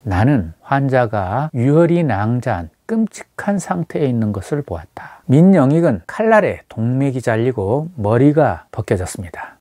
나는 환자가 유혈이 낭자한 끔찍한 상태에 있는 것을 보았다. 민영익은 칼날에 동맥이 잘리고 머리가 벗겨졌습니다.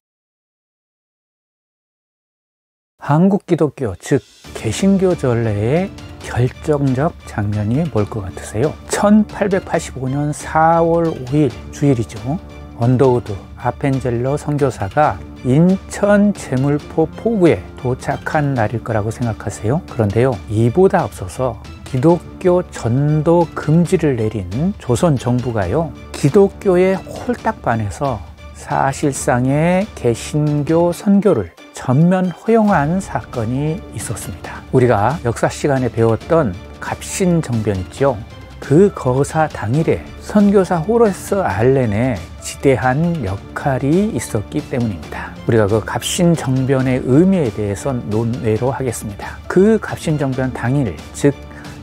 한국 기독교, 즉 개신교 전례의 결정적 장면이 뭘 것 같으세요? 1885년 4월 5일 주일이죠. 언더우드 아펜젤러 선교사가 인천 제물포 포구에 도착한 날일 거라고 생각하세요? 그런데요, 이보다 앞서서 기독교 전도 금지를 내린 조선 정부가요, 기독교에 홀딱 반해서 사실상의 개신교 선교를 전면 허용한 사건이 있었습니다. 우리가 역사 시간에 배웠던 갑신정변 있죠. 그 거사 당일에 선교사 호레스 알렌의 지대한 역할이 있었기 때문입니다. 우리가 그 갑신정변의 의미에 대해서 논외로 하겠습니다. 그 갑신정변 당일, 즉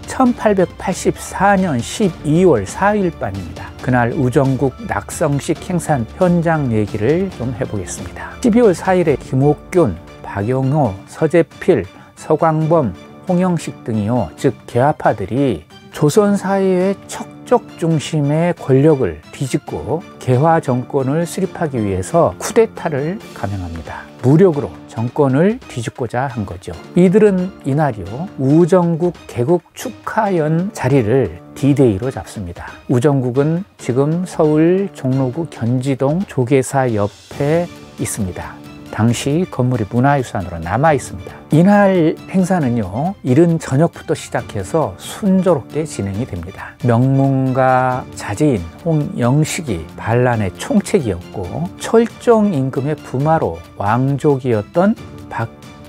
1884년 12월 4일 밤입니다. 그날 우정국 낙성식 행사 현장 얘기를 좀 해보겠습니다. 12월 4일에 김옥균, 박용호, 서재필, 서광범, 홍영식 등이요, 즉 개화파들이 조선 사회의 척적 중심의 권력을 뒤집고 개화 정권을 수립하기 위해서 쿠데타를 감행합니다. 무력으로 정권을 뒤집고자 한 거죠. 이들은 이날이요, 우정국 개국 축하연 자리를 D-Day로 잡습니다. 우정국은 지금 서울 종로구 견지동 조계사 옆에 있습니다. 당시 건물이 문화유산으로 남아 있습니다. 이날 행사는요, 이른 저녁부터 시작해서 순조롭게 진행이 됩니다. 명문가 자제인 홍영식이 반란의 총책이었고 철종 임금의 부마로 왕족이었던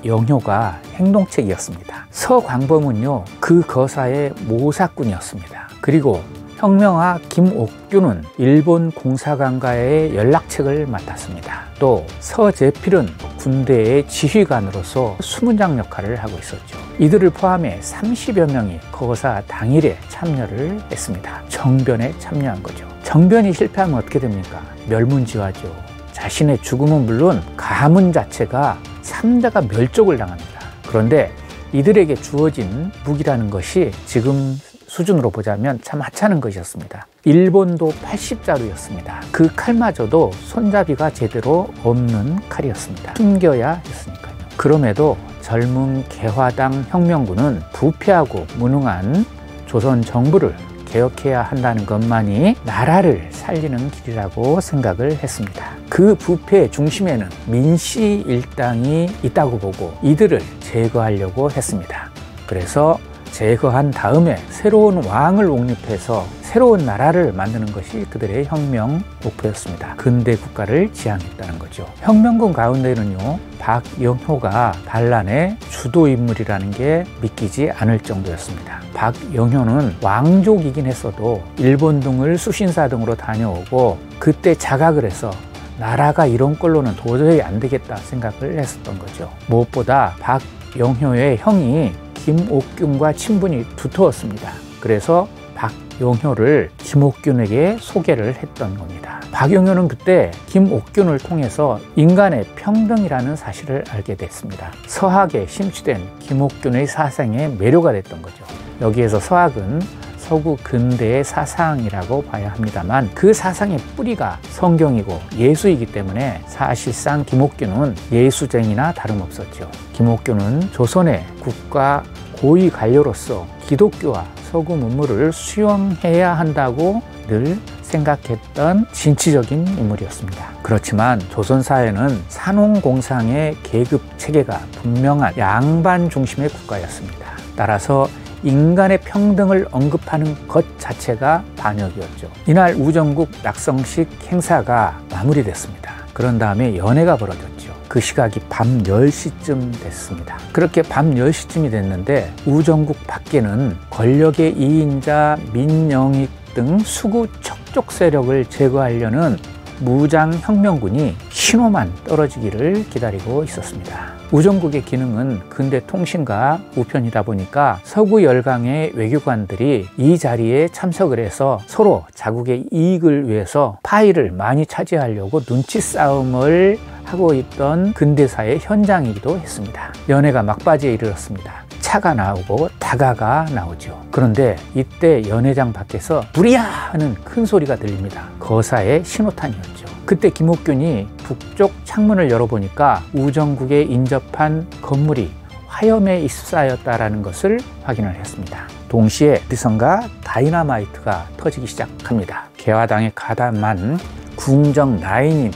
박영효가 행동책이었습니다. 서광범은요, 그 거사의 모사꾼이었습니다. 그리고 혁명가 김옥균은 일본 공사관과의 연락책을 맡았습니다. 또 서재필은 군대의 지휘관으로서 수문장 역할을 하고 있었죠. 이들을 포함해 30여 명이 거사 당일에 참여를 했습니다. 정변에 참여한 거죠. 정변이 실패하면 어떻게 됩니까? 멸문지화죠. 자신의 죽음은 물론 가문 자체가 3대가 멸족을 당합니다. 그런데 이들에게 주어진 무기라는 것이 지금 수준으로 보자면 참 하찮은 것이었습니다. 일본도 80자루였습니다. 그 칼마저도 손잡이가 제대로 없는 칼이었습니다. 숨겨야 했으니까요. 그럼에도 젊은 개화당 혁명군은 부패하고 무능한 조선 정부를 개혁해야 한다는 것만이 나라를 살리는 길이라고 생각을 했습니다. 그 부패의 중심에는 민씨 일당이 있다고 보고 이들을 제거하려고 했습니다. 그래서 제거한 다음에 새로운 왕을 옹립해서 새로운 나라를 만드는 것이 그들의 혁명 목표였습니다. 근대 국가를 지향했다는 거죠. 혁명군 가운데는요, 박영효가 반란의 주도 인물이라는 게 믿기지 않을 정도였습니다. 박영효는 왕족이긴 했어도 일본 등을 수신사 등으로 다녀오고 그때 자각을 해서 나라가 이런 꼴로는 도저히 안 되겠다 생각을 했었던 거죠. 무엇보다 박영효의 형이 김옥균과 친분이 두터웠습니다. 그래서 박영효를 김옥균에게 소개를 했던 겁니다. 박영효는 그때 김옥균을 통해서 인간의 평등이라는 사실을 알게 됐습니다. 서학에 심취된 김옥균의 사상에 매료가 됐던 거죠. 여기에서 서학은 서구 근대의 사상이라고 봐야 합니다만 그 사상의 뿌리가 성경이고 예수이기 때문에 사실상 김옥균은 예수쟁이나 다름없었죠. 김옥균은 조선의 국가 고위 관료로서 기독교와 서구 문물을 수용해야 한다고 늘 생각했던 진취적인 인물이었습니다. 그렇지만 조선사회는 산홍공상의 계급 체계가 분명한 양반 중심의 국가였습니다. 따라서 인간의 평등을 언급하는 것 자체가 반역이었죠. 이날 우정국 낙성식 행사가 마무리됐습니다. 그런 다음에 연회가 벌어졌죠. 그 시각이 밤 10시쯤 됐습니다. 그렇게 밤 10시쯤이 됐는데 우정국 밖에는 권력의 2인자 민영익 등 수구 척족 세력을 제거하려는 무장혁명군이 신호만 떨어지기를 기다리고 있었습니다. 우정국의 기능은 근대 통신과 우편이다 보니까 서구 열강의 외교관들이 이 자리에 참석을 해서 서로 자국의 이익을 위해서 파일을 많이 차지하려고 눈치 싸움을 하고 있던 근대사의 현장이기도 했습니다. 연회가 막바지에 이르렀습니다. 차가 나오고 다가가 나오죠. 그런데 이때 연회장 밖에서 부리야 하는 큰 소리가 들립니다. 거사의 신호탄이었죠. 그때 김옥균이 북쪽 창문을 열어보니까 우정국에 인접한 건물이 화염에 휩싸였다라는 것을 확인을 했습니다. 동시에 어디선가 다이너마이트가 터지기 시작합니다. 개화당에 가담한 궁정 9인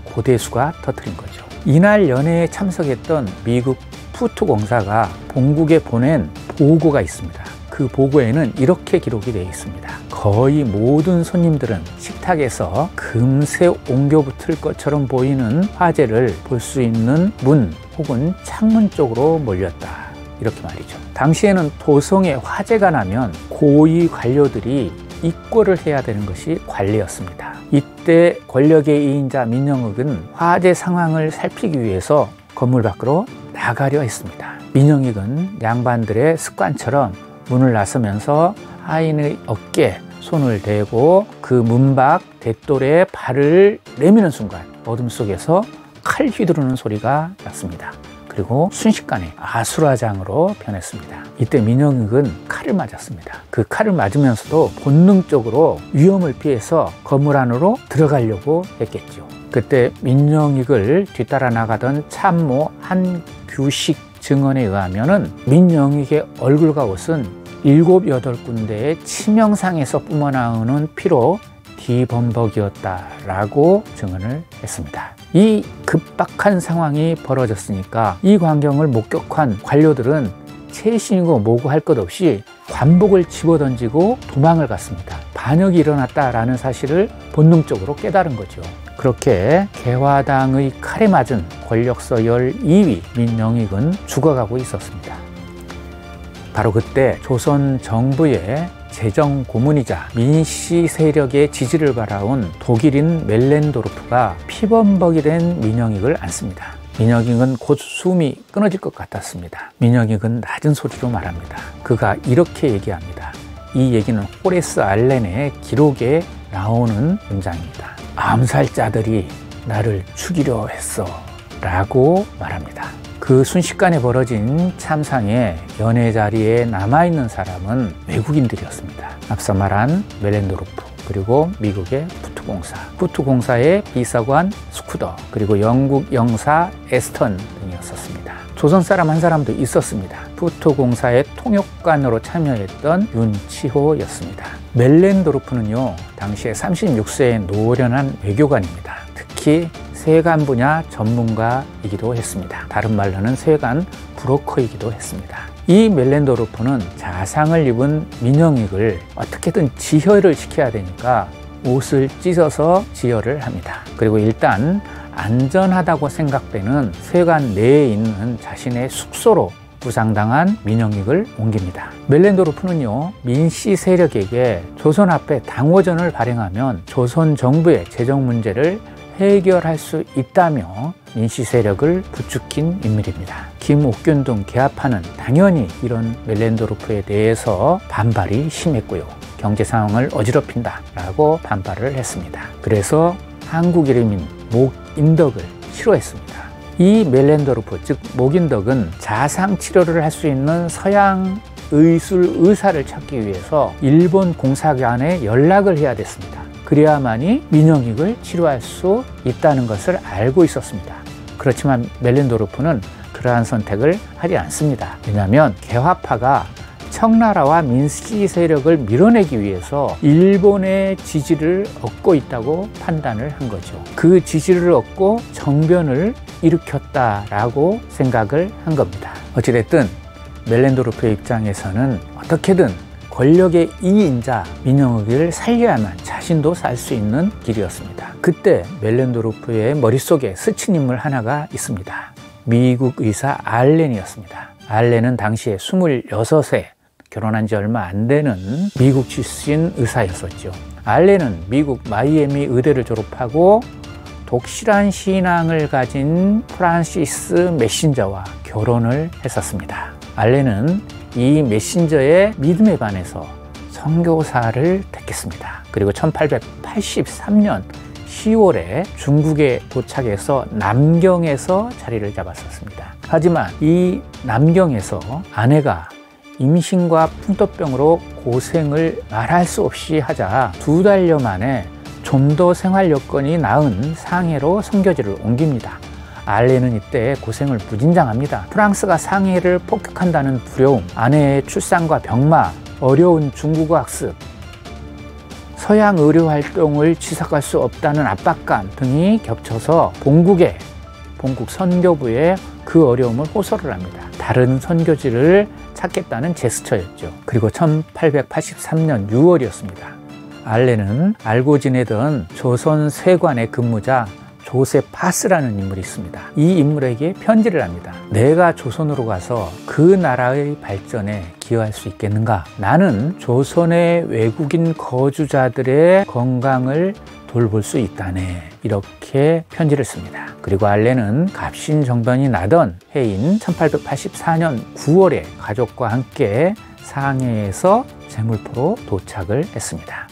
고대수가 터뜨린 거죠. 이날 연회에 참석했던 미국 푸트공사가 본국에 보낸 보고가 있습니다. 그 보고에는 이렇게 기록이 되어 있습니다. 거의 모든 손님들은 식탁에서 금세 옮겨붙을 것처럼 보이는 화재를 볼 수 있는 문 혹은 창문 쪽으로 몰렸다. 이렇게 말이죠. 당시에는 도성에 화재가 나면 고위 관료들이 입고를 해야 되는 것이 관례였습니다. 이때 권력의 2인자 민영익은 화재 상황을 살피기 위해서 건물 밖으로 나가려 했습니다. 민영익은 양반들의 습관처럼 문을 나서면서 하인의 어깨에 손을 대고 그 문밖 대돌에 발을 내미는 순간 어둠 속에서 칼 휘두르는 소리가 났습니다. 그리고 순식간에 아수라장으로 변했습니다. 이때 민영익은 칼을 맞았습니다. 그 칼을 맞으면서도 본능적으로 위험을 피해서 건물 안으로 들어가려고 했겠죠. 그때 민영익을 뒤따라 나가던 참모 한규식 증언에 의하면 민영익의 얼굴과 옷은 7, 8군데의 치명상에서 뿜어나오는 피로 뒤범벅이었다라고 증언을 했습니다. 이 급박한 상황이 벌어졌으니까 이 광경을 목격한 관료들은 채신이고 뭐고 할 것 없이 관복을 집어던지고 도망을 갔습니다. 반역이 일어났다라는 사실을 본능적으로 깨달은 거죠. 그렇게 개화당의 칼에 맞은 권력서 12위 민영익은 죽어가고 있었습니다. 바로 그때 조선 정부의 재정 고문이자 민씨 세력의 지지를 바라온 독일인 멜렌도르프가 피범벅이 된 민영익을 안습니다. 민영익은 곧 숨이 끊어질 것 같았습니다. 민영익은 낮은 소리로 말합니다. 그가 이렇게 얘기합니다. 이 얘기는 호레스 알렌의 기록에 나오는 문장입니다. 암살자들이 나를 죽이려 했어 라고 말합니다. 그 순식간에 벌어진 참상에 연회 자리에 남아있는 사람은 외국인들이었습니다. 앞서 말한 멜렌도르프, 그리고 미국의 푸트공사의 비서관 스쿠더, 그리고 영국 영사 에스턴 등이었습니다. 조선 사람 한 사람도 있었습니다. 푸트공사의 통역관으로 참여했던 윤치호였습니다. 멜렌도르프는요, 당시에 36세의 노련한 외교관입니다. 특히 세관 분야 전문가이기도 했습니다. 다른 말로는 세관 브로커이기도 했습니다. 이 멜렌도르프는 자상을 입은 민영익을 어떻게든 지혈을 시켜야 되니까 옷을 찢어서 지혈을 합니다. 그리고 일단 안전하다고 생각되는 세관 내에 있는 자신의 숙소로 부상당한 민영익을 옮깁니다. 멜렌도르프는요, 민씨 세력에게 조선 앞에 당호전을 발행하면 조선 정부의 재정 문제를 해결할 수 있다며 민씨 세력을 부추긴 인물입니다. 김옥균 등 계합파는 당연히 이런 멜렌도르프에 대해서 반발이 심했고요. 경제 상황을 어지럽힌다 라고 반발을 했습니다. 그래서 한국 이름인 목인덕을 싫어했습니다. 이 멜렌도르프, 즉 목인덕은 자상 치료를 할 수 있는 서양 의술 의사를 찾기 위해서 일본 공사관에 연락을 해야 됐습니다. 그래야만이 민영익을 치료할 수 있다는 것을 알고 있었습니다. 그렇지만 멜렌도르프는 그러한 선택을 하지 않습니다. 왜냐하면 개화파가 청나라와 민씨 세력을 밀어내기 위해서 일본의 지지를 얻고 있다고 판단을 한 거죠. 그 지지를 얻고 정변을 일으켰다라고 생각을 한 겁니다. 어찌됐든 멜렌도르프의 입장에서는 어떻게든 권력의 2인자 민영익을 살려야만 자신도 살 수 있는 길이었습니다. 그때 멜렌도르프의 머릿속에 스친 인물 하나가 있습니다. 미국 의사 알렌이었습니다. 알렌은 당시에 26세, 결혼한 지 얼마 안 되는 미국 출신 의사였었죠. 알렌은 미국 마이애미 의대를 졸업하고 독실한 신앙을 가진 프란시스 메신저와 결혼을 했었습니다. 알렌은 이 메신저의 믿음에 반해서 선교사를 택했습니다. 그리고 1883년 10월에 중국에 도착해서 남경에서 자리를 잡았었습니다. 하지만 이 남경에서 아내가 임신과 풍토병으로 고생을 말할 수 없이 하자 2달여 만에 좀 더 생활 여건이 나은 상해로 선교지를 옮깁니다. 알렌은 이때 고생을 무진장합니다. 프랑스가 상해를 폭격한다는 두려움, 아내의 출산과 병마, 어려운 중국어 학습, 서양 의료 활동을 지속할 수 없다는 압박감 등이 겹쳐서 본국 선교부에 그 어려움을 호소를 합니다. 다른 선교지를 찾겠다는 제스처였죠. 그리고 1883년 6월이었습니다. 알렌은 알고 지내던 조선 세관의 근무자 조셉 파스라는 인물이 있습니다. 이 인물에게 편지를 합니다. 내가 조선으로 가서 그 나라의 발전에 기여할 수 있겠는가? 나는 조선의 외국인 거주자들의 건강을 돌볼 수 있다네. 이렇게 편지를 씁니다. 그리고 알렌은 갑신정변이 나던 해인 1884년 9월에 가족과 함께 상해에서 제물포로 도착을 했습니다.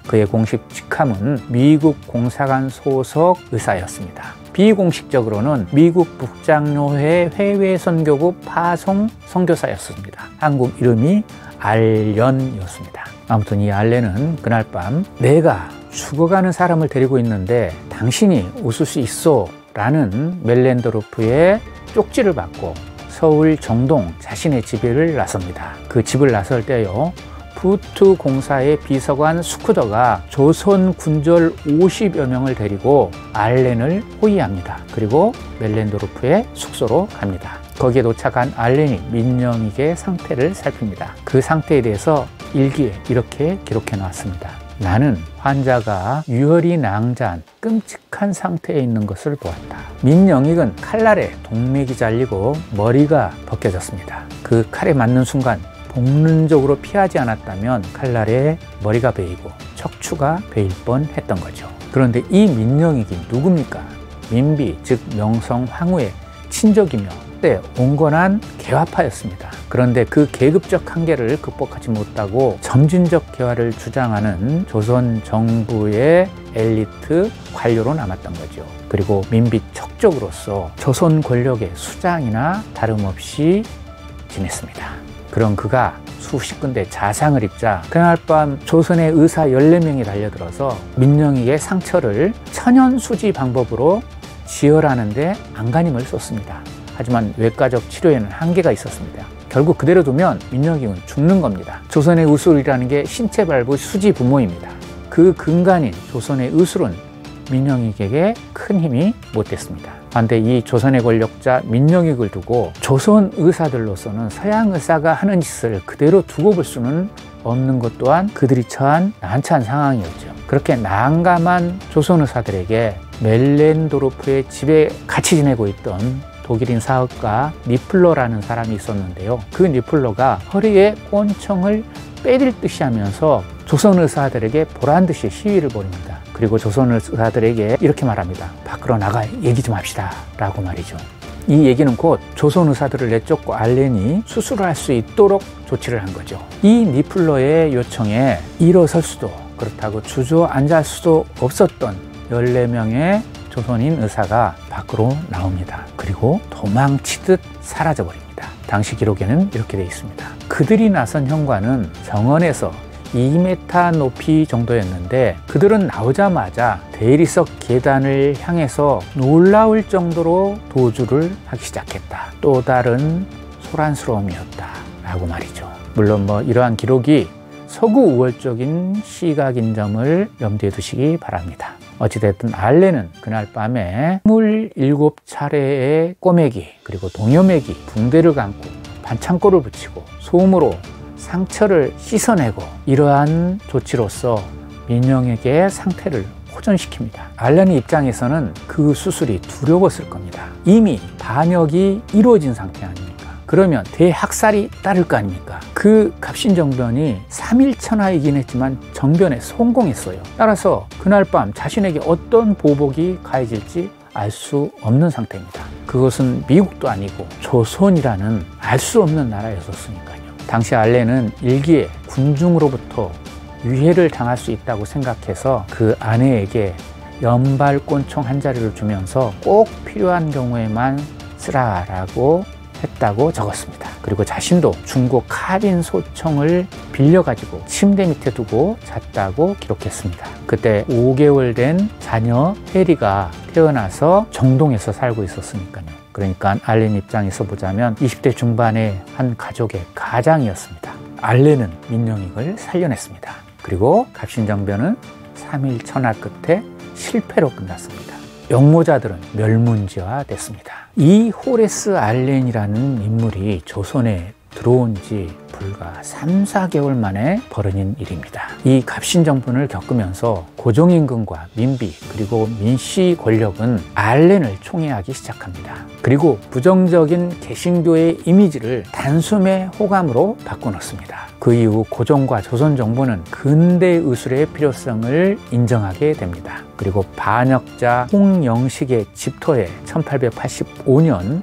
그의 공식 직함은 미국 공사관 소속 의사였습니다. 비공식적으로는 미국 북장로회 해외 선교부 파송 선교사였습니다. 한국 이름이 알련이었습니다. 아무튼 이 알렌은 그날 밤 내가 죽어가는 사람을 데리고 있는데 당신이 웃을 수 있어 라는 멜렌도르프의 쪽지를 받고 서울 정동 자신의 집을 나섭니다. 그 집을 나설 때요, 부트 공사의 비서관 스쿠더가 조선 군졸 50여 명을 데리고 알렌을 호위합니다. 그리고 멜렌도르프의 숙소로 갑니다. 거기에 도착한 알렌이 민영익의 상태를 살핍니다. 그 상태에 대해서 일기에 이렇게 기록해 놨습니다. 나는 환자가 유혈이 낭자한 끔찍한 상태에 있는 것을 보았다. 민영익은 칼날에 동맥이 잘리고 머리가 벗겨졌습니다. 그 칼에 맞는 순간 본능적으로 피하지 않았다면 칼날에 머리가 베이고 척추가 베일 뻔했던 거죠. 그런데 이 민영익이 누굽니까? 민비, 즉 명성 황후의 친족이며 그때 온건한 개화파였습니다. 그런데 그 계급적 한계를 극복하지 못하고 점진적 개화를 주장하는 조선 정부의 엘리트 관료로 남았던 거죠. 그리고 민비 척족으로서 조선 권력의 수장이나 다름없이 지냈습니다. 그런 그가 수십 군데 자상을 입자 그날 밤 조선의 의사 14명이 달려들어서 민영익의 상처를 천연수지 방법으로 지혈하는데 안간힘을 쏟습니다. 하지만 외과적 치료에는 한계가 있었습니다. 결국 그대로 두면 민영익은 죽는 겁니다. 조선의 의술이라는 게 신체 발부 수지 부모입니다. 그 근간인 조선의 의술은 민영익에게 큰 힘이 못 됐습니다. 반대 이 조선의 권력자 민영익을 두고 조선 의사들로서는 서양 의사가 하는 짓을 그대로 두고 볼 수는 없는 것 또한 그들이 처한 난처한 상황이었죠. 그렇게 난감한 조선 의사들에게 멜렌도르프의 집에 같이 지내고 있던 독일인 사업가 니플러라는 사람이 있었는데요. 그 니플러가 허리에 꼰청을 빼릴 듯이 하면서 조선 의사들에게 보란듯이 시위를 벌입니다. 그리고 조선 의사들에게 이렇게 말합니다. 밖으로 나가 얘기 좀 합시다 라고 말이죠. 이 얘기는 곧 조선 의사들을 내쫓고 알렌이 수술을 할 수 있도록 조치를 한 거죠. 이 니플러의 요청에 일어설 수도 그렇다고 주저앉을 수도 없었던 14명의 조선인 의사가 밖으로 나옵니다. 그리고 도망치듯 사라져버립니다. 당시 기록에는 이렇게 되어 있습니다. 그들이 나선 현관은 정원에서 2m 높이 정도였는데 그들은 나오자마자 대리석 계단을 향해서 놀라울 정도로 도주를 하기 시작했다. 또 다른 소란스러움이었다 라고 말이죠. 물론 이러한 기록이 서구 우월적인 시각인 점을 염두에 두시기 바랍니다. 어찌됐든 알렌은 그날 밤에 27차례의 꼬매기 그리고 동여매기 붕대를 감고 반창고를 붙이고 소음으로 상처를 씻어내고 이러한 조치로서 민영익의 상태를 호전시킵니다. 알렌의 입장에서는 그 수술이 두려웠을 겁니다. 이미 반역이 이루어진 상태 아닙니까? 그러면 대학살이 따를 거 아닙니까? 그 갑신정변이 3일천하이긴 했지만 정변에 성공했어요. 따라서 그날 밤 자신에게 어떤 보복이 가해질지 알 수 없는 상태입니다. 그것은 미국도 아니고 조선이라는 알 수 없는 나라였었으니까요. 당시 알렌은 일기에 군중으로부터 위해를 당할 수 있다고 생각해서 그 아내에게 연발곤총 한 자리를 주면서 꼭 필요한 경우에만 쓰라라고 했다고 적었습니다. 그리고 자신도 중국 카빈 소총을 빌려가지고 침대 밑에 두고 잤다고 기록했습니다. 그때 5개월 된 자녀 해리가 태어나서 정동에서 살고 있었으니까요. 그러니까 알렌 입장에서 보자면 20대 중반의 한 가족의 가장이었습니다. 알렌은 민영익을 살려냈습니다. 그리고 갑신정변은 3일 천하 끝에 실패로 끝났습니다. 영모자들은 멸문지화됐습니다. 이 호레스 알렌이라는 인물이 조선에 들어온 지 불과 3, 4개월 만에 벌어진 일입니다. 이 갑신정변을 겪으면서 고종임금과 민비 그리고 민씨 권력은 알렌을 총애하기 시작합니다. 그리고 부정적인 개신교의 이미지를 단숨에 호감으로 바꿔놓습니다. 그 이후 고종과 조선정부는 근대 의술의 필요성을 인정하게 됩니다. 그리고 반역자 홍영식의 집토에 1885년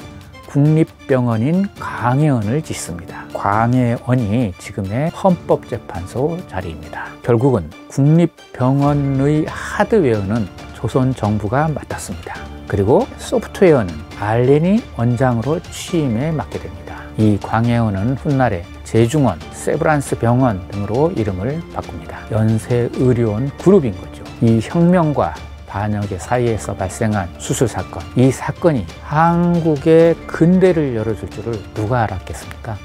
국립병원인 광해원을 짓습니다. 광해원이 지금의 헌법재판소 자리입니다. 결국은 국립병원의 하드웨어는 조선 정부가 맡았습니다. 그리고 소프트웨어는 알렌이 원장으로 취임에 맡게 됩니다. 이 광해원은 훗날에 제중원, 세브란스 병원 등으로 이름을 바꿉니다. 연세의료원 그룹인 거죠. 이 혁명과 반역의 사이에서 발생한 수술 사건, 이 사건이 한국의 근대를 열어줄 줄을 누가 알았겠습니까?